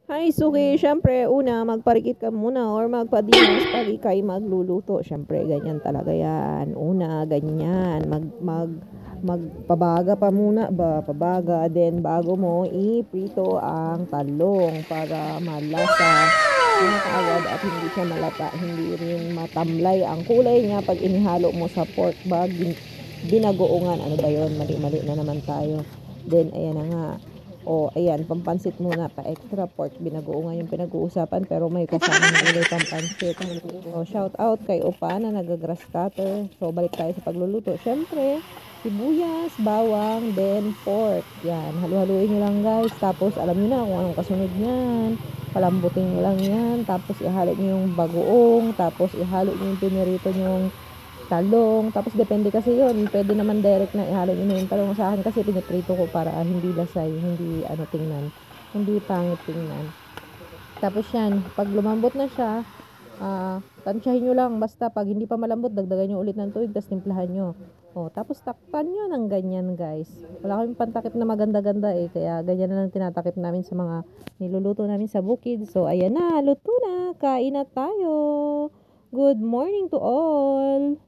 Hi, Suki. Siyempre, una, magparikit ka muna or magpadimas pag ikay magluluto. Siyempre, ganyan talaga yan. Una, ganyan. Magpabaga pa muna ba? Pabaga. Then, bago mo iprito ang talong para malasa na kaagad at hindi siya malata. Hindi rin matamlay ang kulay niya pag inihalo mo sa pork bag. Binagoongan. Ano ba yun? Mali-mali na naman tayo. Then, ayan na nga. O, ayan, pampansit muna pa extra pork. Binagoong nga yung pinag-uusapan pero may kasama na ulit pampansit. So, shout out kay Opa na nagagrass cutter. So, balik tayo sa pagluluto. Siyempre, sibuyas, bawang, then pork. Yan, halu-haluin nyo lang guys. Tapos, alam nyo na kung anong kasunod niyan. Palambutin nyo lang yan. Tapos, ihalo nyo yung bagoong. Tapos, ihalo nyo yung pinirito nyong talong. Tapos depende kasi yun. Pwede naman direct na ihalo nyo na yung talong. Sa akin kasi piniprito ko para hindi lasay, hindi tingnan. Hindi pangit tingnan. Tapos yan, pag lumambot na siya, tansyahin nyo lang. Basta pag hindi pa malambot, dagdagan nyo ulit ng tubig, tapos timplahan nyo. O, tapos takpan nyo ng ganyan guys. Wala kaming pantakip na maganda-ganda kaya ganyan na lang tinatakip namin sa mga niluluto namin sa bukid. So ayan na, luto na. Kain na tayo. Good morning to all.